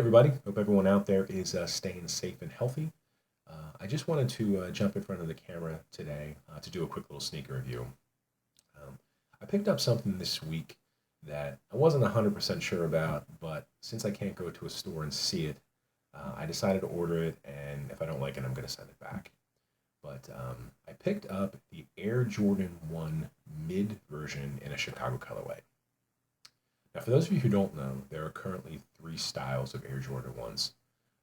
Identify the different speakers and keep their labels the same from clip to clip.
Speaker 1: Everybody, hope everyone out there is staying safe and healthy. I just wanted to jump in front of the camera today to do a quick little sneaker review. I picked up something this week that I wasn't 100% sure about, but since I can't go to a store and see it, I decided to order it, and if I don't like it, I'm going to send it back. But I picked up the Air Jordan 1 mid version in a Chicago colorway. Now, for those of you who don't know, there are currently three styles of Air Jordan 1s.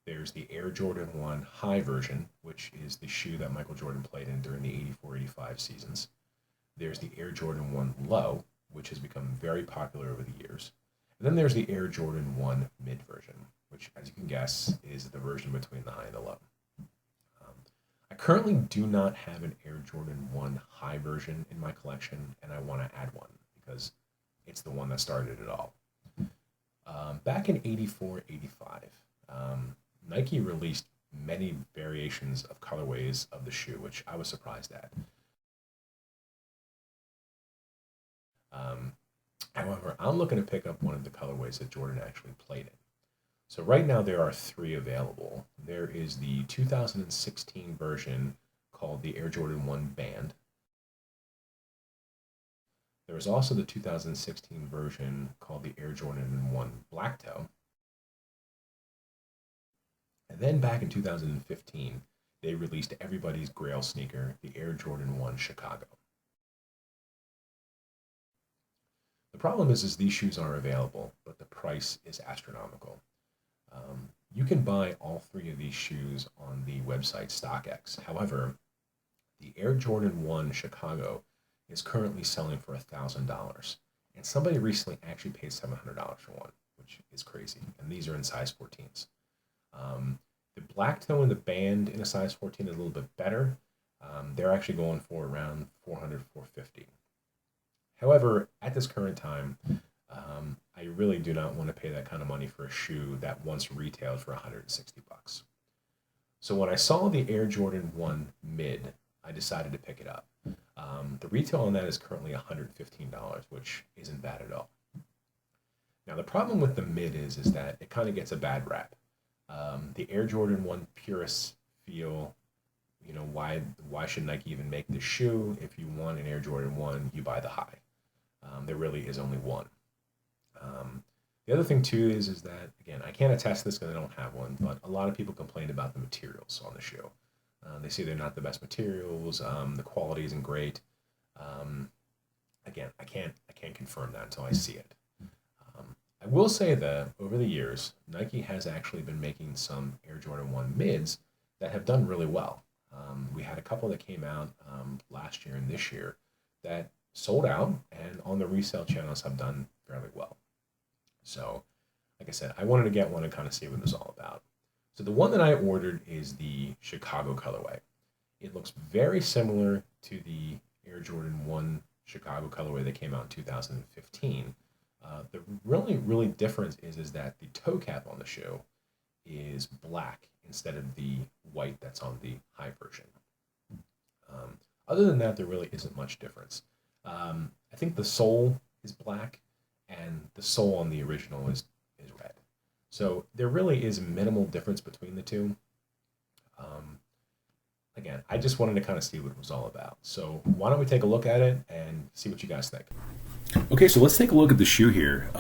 Speaker 1: There's the Air Jordan 1 high version, which is the shoe that Michael Jordan played in during the 84-85 seasons. There's the Air Jordan 1 low, which has become very popular over the years. And then there's the Air Jordan 1 mid version, which, as you can guess, is the version between the high and the low. I currently do not have an Air Jordan 1 high version in my collection, and I want to add one because it's the one that started it all. Back in 84-85, Nike released many variations of colorways of the shoe, which I was surprised at. However, I'm looking to pick up one of the colorways that Jordan actually played in. So right now there are three available. There is the 2016 version called the Air Jordan 1 Band. There is also the 2016 version called the Air Jordan 1 Black Toe. And then back in 2015, they released everybody's grail sneaker, the Air Jordan 1 Chicago. The problem is these shoes are available, but the price is astronomical. You can buy all three of these shoes on the website StockX. However, the Air Jordan 1 Chicago is currently selling for $1,000. And somebody recently actually paid $700 for one, which is crazy. And these are in size 14s. The black toe and the band in a size 14 is a little bit better. They're actually going for around $400, $450. However, at this current time, I really do not want to pay that kind of money for a shoe that once retailed for $160. So when I saw the Air Jordan 1 mid, I decided to pick it up. The retail on that is currently $115, which isn't bad at all. Now, the problem with the mid is that it kind of gets a bad rap. The Air Jordan 1 purists feel, why should Nike even make this shoe? If you want an Air Jordan 1, you buy the high. There really is only one. The other thing, too, is that, again, I can't attest this because I don't have one, but a lot of people complain about the materials on the shoe. They say they're not the best materials. The quality isn't great. Again, I can't confirm that until I see it. I will say that over the years, Nike has actually been making some Air Jordan 1 mids that have done really well. We had a couple that came out last year and this year that sold out, and on the resale channels have done fairly well. So, like I said, I wanted to get one and kind of see what it was all about. So the one that I ordered is the Chicago colorway. It looks very similar to the Air Jordan 1 Chicago colorway that came out in 2015. The really difference is that the toe cap on the shoe is black instead of the white that's on the high version. Other than that, there really isn't much difference. I think the sole is black, and the sole on the original is red. So there really is minimal difference between the two. Again, I just wanted to kind of see what it was all about. So why don't we take a look at it and see what you guys think. Okay, so let's take a look at the shoe here.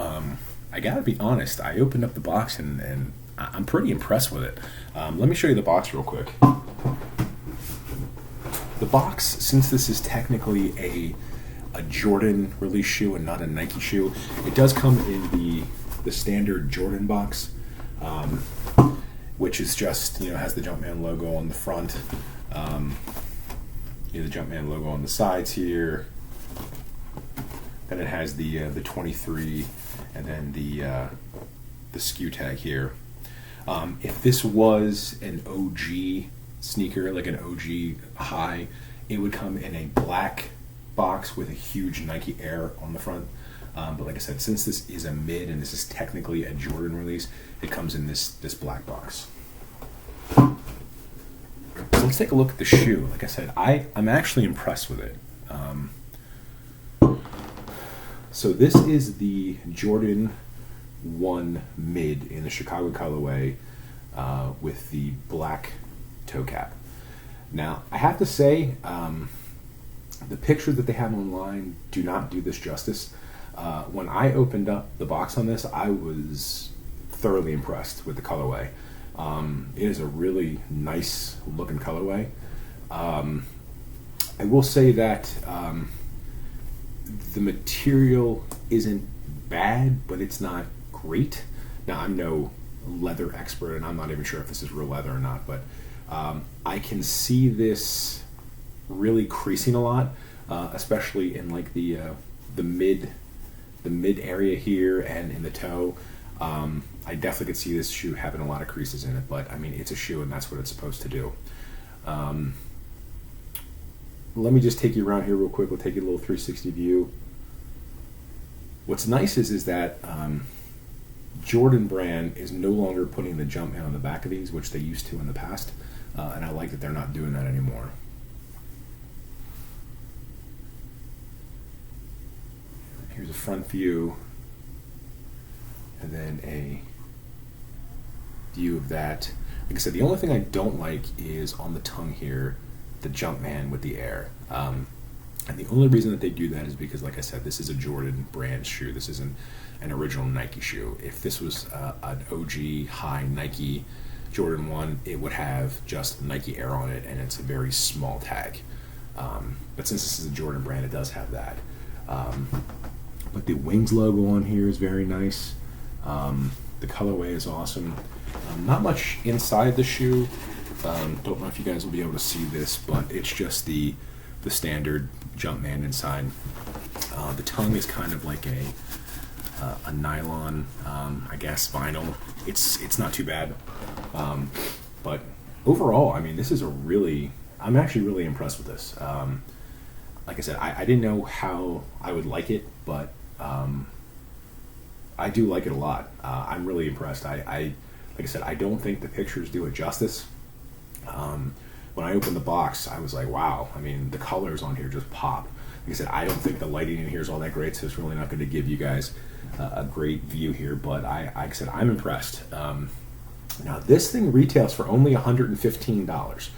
Speaker 1: I gotta be honest, I opened up the box and I'm pretty impressed with it. Let me show you the box real quick. The box, since this is technically a Jordan release shoe and not a Nike shoe, it does come in the standard Jordan box, which is just, has the Jumpman logo on the front, the Jumpman logo on the sides here. Then it has the 23, and then the SKU tag here. If this was an OG sneaker, like an OG high, it would come in a black box with a huge Nike Air on the front. But like I said, since this is a mid and this is technically a Jordan release, it comes in this black box. So let's take a look at the shoe. Like I said, I'm actually impressed with it. So this is the Jordan 1 mid in the Chicago colorway with the black toe cap. Now, I have to say, the pictures that they have online do not do this justice. When I opened up the box on this, I was thoroughly impressed with the colorway. It is a really nice looking colorway. I will say that the material isn't bad, but it's not great. Now, I'm no leather expert, and I'm not even sure if this is real leather or not, but I can see this really creasing a lot, especially in like the mid area here and in the toe. I definitely could see this shoe having a lot of creases in it, but I mean, it's a shoe and that's what it's supposed to do. Let me just take you around here real quick. We'll take you a little 360 view. What's nice is that Jordan brand is no longer putting the Jumpman on the back of these, which they used to in the past, and I like that they're not doing that anymore. Here's a front view, and then a view of that. Like I said, the only thing I don't like is on the tongue here, the Jumpman with the air. And the only reason that they do that is because, like I said, this is a Jordan brand shoe. This isn't an original Nike shoe. If this was an OG high Nike Jordan 1, it would have just Nike Air on it, and it's a very small tag. But since this is a Jordan brand, it does have that. But the Wings logo on here is very nice. The colorway is awesome. Not much inside the shoe. Don't know if you guys will be able to see this, but it's just the standard Jumpman inside. The tongue is kind of like a nylon, I guess, vinyl. It's not too bad. But overall, I mean, this is I'm actually really impressed with this. Like I said, I didn't know how I would like it, but I do like it a lot. I'm really impressed. Like I said, I don't think the pictures do it justice. When I opened the box, I was like, wow, I mean, the colors on here just pop. Like I said, I don't think the lighting in here is all that great, so it's really not going to give you guys a great view here, but like I said, I'm impressed. Now, this thing retails for only $115,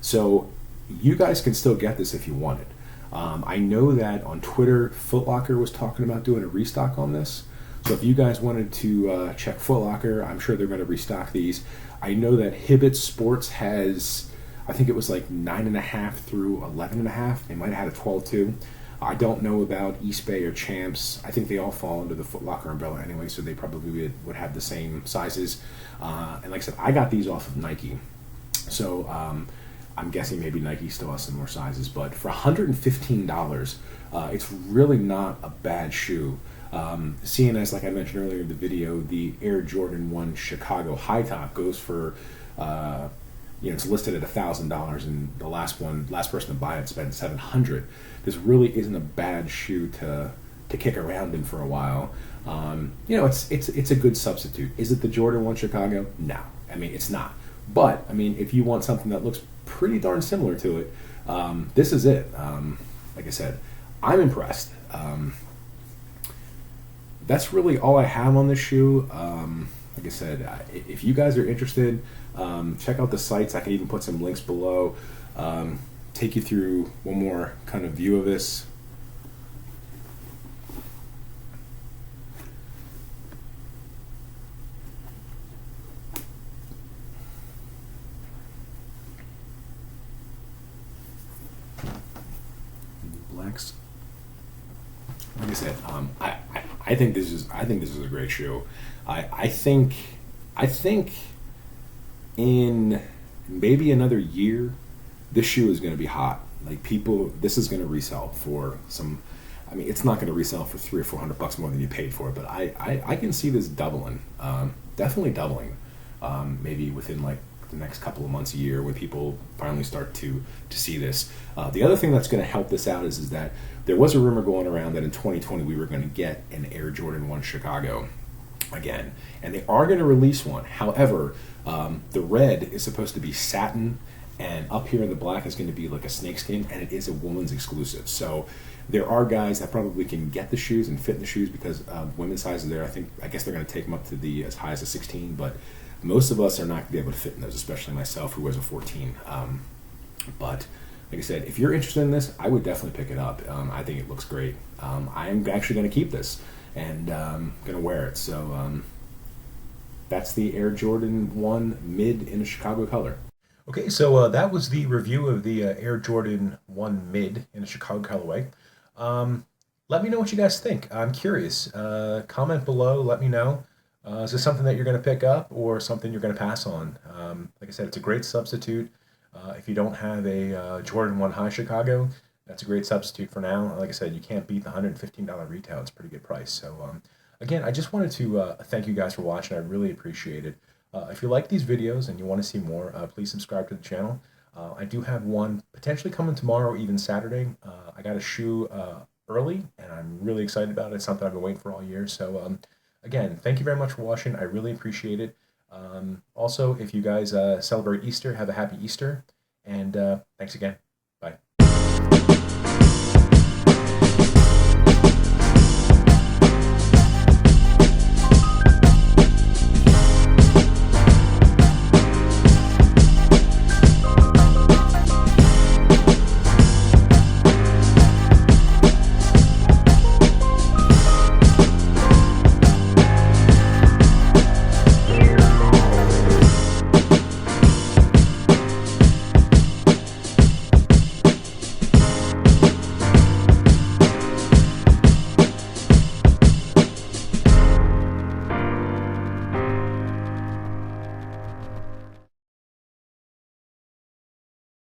Speaker 1: so you guys can still get this if you want it. I know that on Twitter, Footlocker was talking about doing a restock on this, so if you guys wanted to check Footlocker, I'm sure they're going to restock these. I know that Hibbett Sports has, I think it was like 9.5 through 11.5. They might have had a 12 too. I don't know about Eastbay or Champs. I think they all fall under the Footlocker umbrella anyway, so they probably would have the same sizes. And like I said, I got these off of Nike. So I'm guessing maybe Nike still has some more sizes. But for $115, it's really not a bad shoe. Seeing as, like I mentioned earlier in the video, the Air Jordan 1 Chicago high top goes for, it's listed at $1,000, and the last person to buy it spent $700. This really isn't a bad shoe to kick around in for a while. It's a good substitute. Is it the Jordan 1 Chicago? No, I mean, it's not. But I mean, if you want something that looks pretty darn similar to it, this is it. Like I said, I'm impressed. That's really all I have on this shoe. Like I said, if you guys are interested, check out the sites. I can even put some links below. Take you through one more kind of view of this. Blacks. Like I said, I think this is a great shoe. I think in maybe another year, this shoe is going to be hot. Like this is going to resell for some. I mean, it's not going to resell for $300 or $400 more than you paid for it, but I can see this doubling, definitely doubling, maybe within like the next couple of months, a year, when people finally start to see this. The other thing that's going to help this out is that there was a rumor going around that in 2020 we were going to get an Air Jordan 1 Chicago again, and they are going to release one. However, the red is supposed to be satin And up here in the black is going to be like a snakeskin, and it is a woman's exclusive. So there are guys that probably can get the shoes and fit in the shoes because women's sizes there. I guess they're going to take them up to the as high as a 16, but most of us are not going to be able to fit in those, especially myself who wears a 14. But like I said, if you're interested in this, I would definitely pick it up. I think it looks great. I'm actually going to keep this and going to wear it. So that's the Air Jordan 1 Mid in a Chicago color. Okay, so that was the review of the Air Jordan 1 Mid in a Chicago colorway. Let me know what you guys think. I'm curious. Comment below. Let me know. Is this something that you're going to pick up or something you're going to pass on? Like I said, it's a great substitute. If you don't have a Jordan 1 High Chicago, that's a great substitute for now. Like I said, you can't beat the $115 retail. It's a pretty good price. So again, I just wanted to thank you guys for watching. I really appreciate it. If you like these videos and you want to see more, please subscribe to the channel. I do have one potentially coming tomorrow, even Saturday. I got a shoe early, and I'm really excited about it. It's something I've been waiting for all year. So again, thank you very much for watching. I really appreciate it. Also, if you guys celebrate Easter, have a happy Easter. And thanks again.